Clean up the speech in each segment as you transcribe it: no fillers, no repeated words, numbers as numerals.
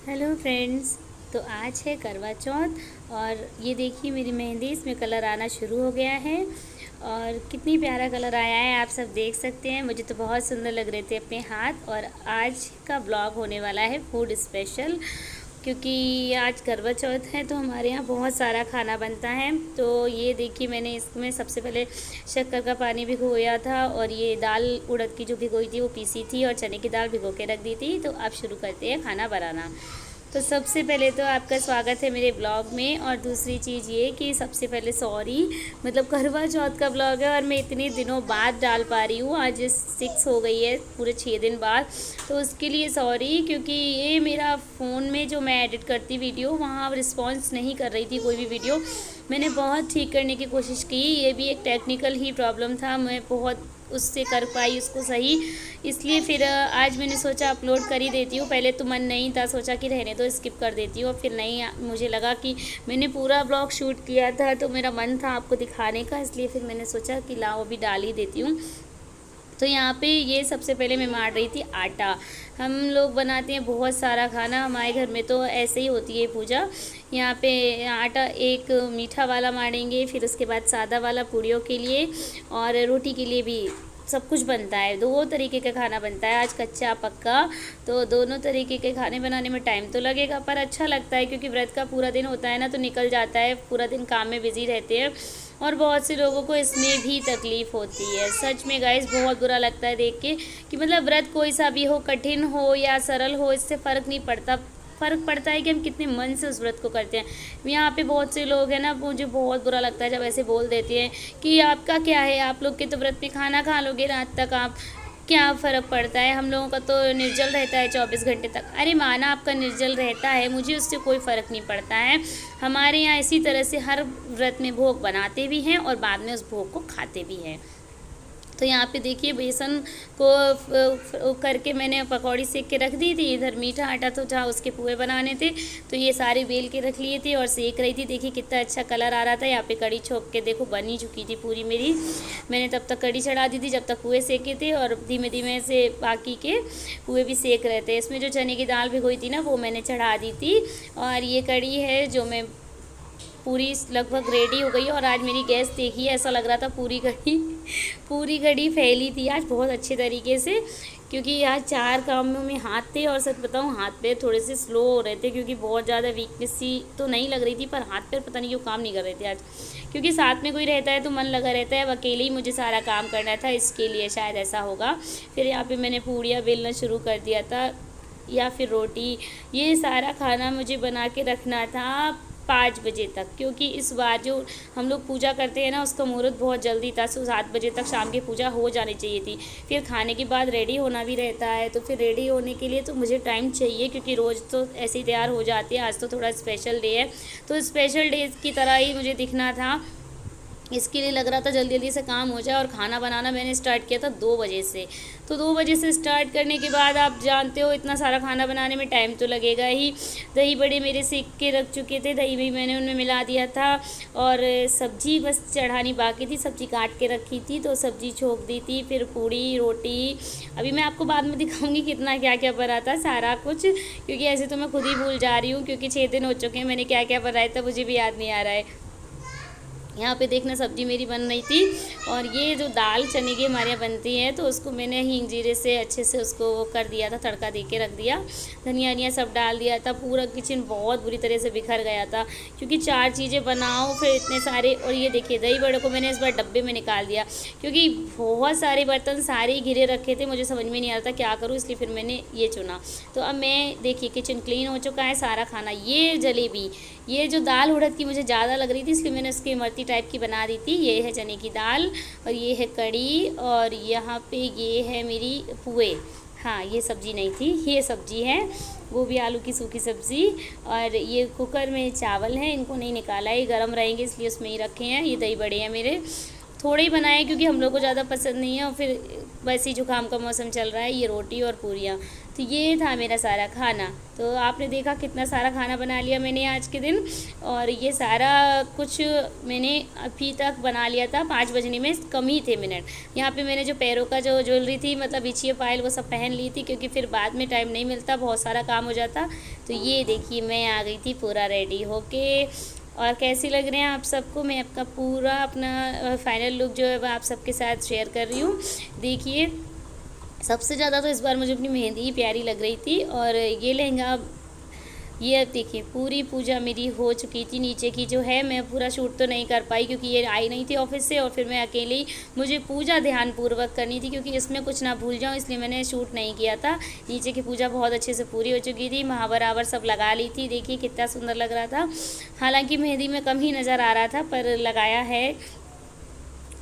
Hello friends. तो आज है करवा चौथ और ये देखिए मेरी मेहंदी इसमें कलर आना शुरू हो गया है और कितनी प्यारा कलर आया है आप सब देख सकते हैं। मुझे तो बहुत सुंदर लग रहे थे अपने हाथ। और आज का ब्लॉग होने वाला है फूड स्पेशल, क्योंकि आज करवा चौथ है तो हमारे यहाँ बहुत सारा खाना बनता है। तो ये देखिए मैंने इसमें सबसे पहले शक्कर का पानी भिगोया था और ये दाल उड़द की जो भिगोई थी वो पीसी थी और चने की दाल भिगो के रख दी थी। तो अब शुरू करते हैं खाना बनाना। तो सबसे पहले तो आपका स्वागत है मेरे ब्लॉग में। और दूसरी चीज़ ये कि सबसे पहले सॉरी, मतलब करवा चौथ का ब्लॉग है और मैं इतने दिनों बाद डाल पा रही हूँ। आज 6 हो गई है, पूरे 6 दिन बाद। तो उसके लिए सॉरी, क्योंकि ये मेरा फ़ोन में जो मैं एडिट करती वीडियो वहाँ रिस्पॉन्स नहीं कर रही थी कोई भी वीडियो। मैंने बहुत ठीक करने की कोशिश की, ये भी एक टेक्निकल ही प्रॉब्लम था, मैं बहुत उससे कर पाई उसको सही। इसलिए फिर आज मैंने सोचा अपलोड कर ही देती हूँ। पहले तो मन नहीं था, सोचा कि रहने तो स्किप कर देती हूँ। फिर नहीं, मुझे लगा कि मैंने पूरा ब्लॉग शूट किया था तो मेरा मन था आपको दिखाने का, इसलिए फिर मैंने सोचा कि लाओ अभी डाल ही देती हूँ। तो यहाँ पे ये सबसे पहले मैं मार रही थी आटा। हम लोग बनाते हैं बहुत सारा खाना, हमारे घर में तो ऐसे ही होती है पूजा। यहाँ पे आटा एक मीठा वाला मारेंगे, फिर उसके बाद सादा वाला पूड़ियों के लिए और रोटी के लिए भी सब कुछ बनता है। दो तरीके का खाना बनता है, आज कच्चा पक्का। तो दोनों तरीके के खाने बनाने में टाइम तो लगेगा पर अच्छा लगता है, क्योंकि व्रत का पूरा दिन होता है ना, तो निकल जाता है। पूरा दिन काम में बिजी रहते हैं और बहुत से लोगों को इसमें भी तकलीफ़ होती है। सच में गाइस बहुत बुरा लगता है देख के कि मतलब व्रत कोई सा भी हो, कठिन हो या सरल हो, इससे फ़र्क नहीं पड़ता। फ़र्क पड़ता है कि हम कितने मन से उस व्रत को करते हैं। यहाँ पे बहुत से लोग हैं ना, मुझे बहुत बुरा लगता है जब ऐसे बोल देते हैं कि आपका क्या है, आप लोग के तो व्रत में खाना खा लोगे रात तक, आप क्या फ़र्क पड़ता है, हम लोगों का तो निर्जल रहता है 24 घंटे तक। अरे माना आपका निर्जल रहता है, मुझे उससे कोई फ़र्क नहीं पड़ता है। हमारे यहाँ इसी तरह से हर व्रत में भोग बनाते भी हैं और बाद में उस भोग को खाते भी हैं। तो यहाँ पे देखिए बेसन को करके मैंने पकौड़ी सेक के रख दी थी। इधर मीठा आटा तो था, उसके पुए बनाने थे, तो ये सारे बेल के रख लिए थे और सेक रही थी। देखिए कितना अच्छा कलर आ रहा था। यहाँ पे कड़ी छोक के देखो बन ही चुकी थी पूरी मेरी। मैंने तब तक कड़ी चढ़ा दी थी जब तक पुए सेके थे और धीमे धीमे से बाकी के पुए भी सेक रहे थे। इसमें जो चने की दाल भिगोई थी ना वो मैंने चढ़ा दी थी। और ये कड़ी है जो मैं पूरी लगभग रेडी हो गई। और आज मेरी गैस देखिए, ऐसा लग रहा था पूरी घड़ी फैली थी आज बहुत अच्छे तरीके से, क्योंकि आज 4 कामों में हाथ थे। और सच बताऊँ हाथ पैर थोड़े से स्लो हो रहे थे, क्योंकि बहुत ज़्यादा वीकनेस सी तो नहीं लग रही थी, पर हाथ पैर पता नहीं क्यों काम नहीं कर रहे थे आज। क्योंकि साथ में कोई रहता है तो मन लगा रहता है, अब अकेले ही मुझे सारा काम करना था, इसके लिए शायद ऐसा होगा। फिर यहाँ पर मैंने पूड़ियाँ बेलना शुरू कर दिया था, या फिर रोटी। ये सारा खाना मुझे बना के रखना था 5 बजे तक, क्योंकि इस बार जो हम लोग पूजा करते हैं ना उसका मुहूर्त बहुत जल्दी था। 7 बजे तक शाम की पूजा हो जानी चाहिए थी। फिर खाने के बाद रेडी होना भी रहता है, तो फिर रेडी होने के लिए तो मुझे टाइम चाहिए, क्योंकि रोज़ तो ऐसे ही तैयार हो जाती है। आज तो थोड़ा स्पेशल डे है, तो स्पेशल डे की तरह ही मुझे दिखना था। इसके लिए लग रहा था जल्दी जल्दी से काम हो जाए। और खाना बनाना मैंने स्टार्ट किया था 2 बजे से। तो 2 बजे से स्टार्ट करने के बाद आप जानते हो इतना सारा खाना बनाने में टाइम तो लगेगा ही। दही बड़े मेरे सेक के रख चुके थे, दही भी मैंने उनमें मिला दिया था। और सब्ज़ी बस चढ़ानी बाकी थी, सब्ज़ी काट के रखी थी तो सब्ज़ी छोंक दी थी। फिर पूड़ी रोटी, अभी मैं आपको बाद में दिखाऊंगी कितना क्या क्या बना था सारा कुछ, क्योंकि ऐसे तो मैं खुद ही भूल जा रही हूँ, क्योंकि 6 दिन हो चुके हैं मैंने क्या क्या बनाया था मुझे भी याद नहीं आ रहा है। यहाँ पे देखना सब्ज़ी मेरी बन रही थी। और ये जो दाल चने की हमारे यहाँ बनती है तो उसको मैंने हींग जीरे से अच्छे से उसको कर दिया था, तड़का दे के रख दिया, धनिया वनिया सब डाल दिया था। पूरा किचन बहुत बुरी तरह से बिखर गया था, क्योंकि 4 चीज़ें बनाओ फिर इतने सारे। और ये देखिए दही बड़े को मैंने इस बार डब्बे में निकाल दिया, क्योंकि बहुत सारे बर्तन सारे ही घिरे रखे थे, मुझे समझ में नहीं आ रहा था क्या करूँ, इसलिए फिर मैंने ये चुना। तो अब मैं देखिए किचन क्लीन हो चुका है सारा खाना। ये जलेबी, ये जो दाल उड़द की मुझे ज़्यादा लग रही थी इसलिए मैंने उसकी इमरती टाइप की बना दी थी। ये है चने की दाल और ये है कड़ी और यहाँ पे ये है मेरी पुए। हाँ ये सब्ज़ी नहीं थी, ये सब्ज़ी है गोभी आलू की सूखी सब्ज़ी। और ये कुकर में चावल हैं, इनको नहीं निकाला है, ये गर्म रहेंगे इसलिए उसमें ही रखे हैं। ये दही बड़े हैं मेरे, थोड़े ही बनाए क्योंकि हम लोग को ज़्यादा पसंद नहीं है और फिर वैसे ही जुकाम का मौसम चल रहा है, ये रोटी और पूरियाँ। तो ये था मेरा सारा खाना। तो आपने देखा कितना सारा खाना बना लिया मैंने आज के दिन, और ये सारा कुछ मैंने अभी तक बना लिया था, 5 बजने में कम ही थे मिनट। यहाँ पे मैंने जो पैरों का जो ज्वेलरी थी, मतलब बिछिए पायल, वो सब पहन ली थी, क्योंकि फिर बाद में टाइम नहीं मिलता, बहुत सारा काम हो जाता। तो ये देखिए मैं आ गई थी पूरा रेडी होके। और कैसी लग रहे हैं आप सबको, मैं आपका पूरा अपना फाइनल लुक जो है वह आप सबके साथ शेयर कर रही हूँ। देखिए सबसे ज़्यादा तो इस बार मुझे अपनी मेहंदी ही प्यारी लग रही थी। और ये लहंगा, ये अब देखिए पूरी पूजा मेरी हो चुकी थी। नीचे की जो है मैं पूरा शूट तो नहीं कर पाई, क्योंकि ये आई नहीं थी ऑफिस से, और फिर मैं अकेले ही, मुझे पूजा ध्यानपूर्वक करनी थी, क्योंकि इसमें कुछ ना भूल जाऊँ, इसलिए मैंने शूट नहीं किया था। नीचे की पूजा बहुत अच्छे से पूरी हो चुकी थी, महावरावर सब लगा ली थी। देखिए कितना सुंदर लग रहा था। हालांकि मेहंदी में कम ही नज़र आ रहा था, पर लगाया है।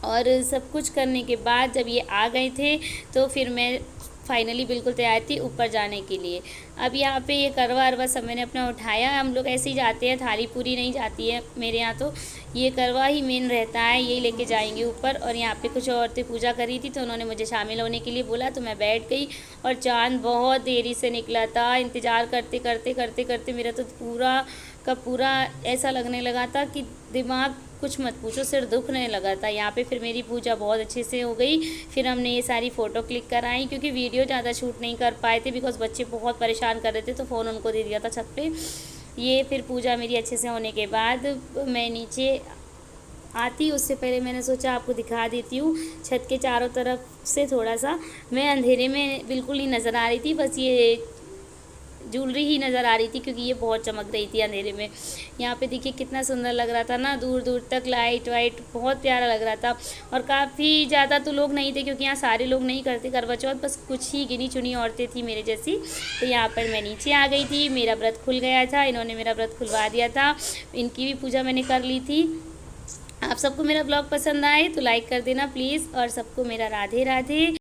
और सब कुछ करने के बाद जब ये आ गए थे, तो फिर मैं फाइनली बिल्कुल तैयार थी ऊपर जाने के लिए। अब यहाँ पे ये करवा अरवा सब मैंने अपना उठाया। हम लोग ऐसे ही जाते हैं, थाली पूरी नहीं जाती है मेरे यहाँ, तो ये करवा ही मेन रहता है, यही लेके जाएंगे ऊपर। और यहाँ पे कुछ औरतें पूजा कर रही थी, तो उन्होंने मुझे शामिल होने के लिए बोला, तो मैं बैठ गई। और चाँद बहुत देरी से निकला था, इंतज़ार करते करते करते करते मेरा तो पूरा का पूरा ऐसा लगने लगा था कि दिमाग कुछ मत पूछो, सिर दुखने लगा था। यहाँ पे फिर मेरी पूजा बहुत अच्छे से हो गई। फिर हमने ये सारी फ़ोटो क्लिक कराई, क्योंकि वीडियो ज़्यादा शूट नहीं कर पाए थे, बिकॉज बच्चे बहुत परेशान कर रहे थे, तो फ़ोन उनको दे दिया था छत पे। ये फिर पूजा मेरी अच्छे से होने के बाद मैं नीचे आती, उससे पहले मैंने सोचा आपको दिखा देती हूँ छत के चारों तरफ से थोड़ा सा। मैं अंधेरे में बिल्कुल नहीं नज़र आ रही थी, बस ये ज्वेलरी ही नज़र आ रही थी, क्योंकि ये बहुत चमक रही थी अंधेरे में। यहाँ पे देखिए कितना सुंदर लग रहा था ना, दूर दूर तक लाइट वाइट, बहुत प्यारा लग रहा था। और काफ़ी ज़्यादा तो लोग नहीं थे, क्योंकि यहाँ सारे लोग नहीं करते करवा चौथ, बस कुछ ही गिनी चुनी औरतें थी मेरे जैसी। तो यहाँ पर मैं नीचे आ गई थी, मेरा व्रत खुल गया था, इन्होंने मेरा व्रत खुलवा दिया था, इनकी भी पूजा मैंने कर ली थी। आप सबको मेरा ब्लॉग पसंद आए तो लाइक कर देना प्लीज़, और सबको मेरा राधे राधे।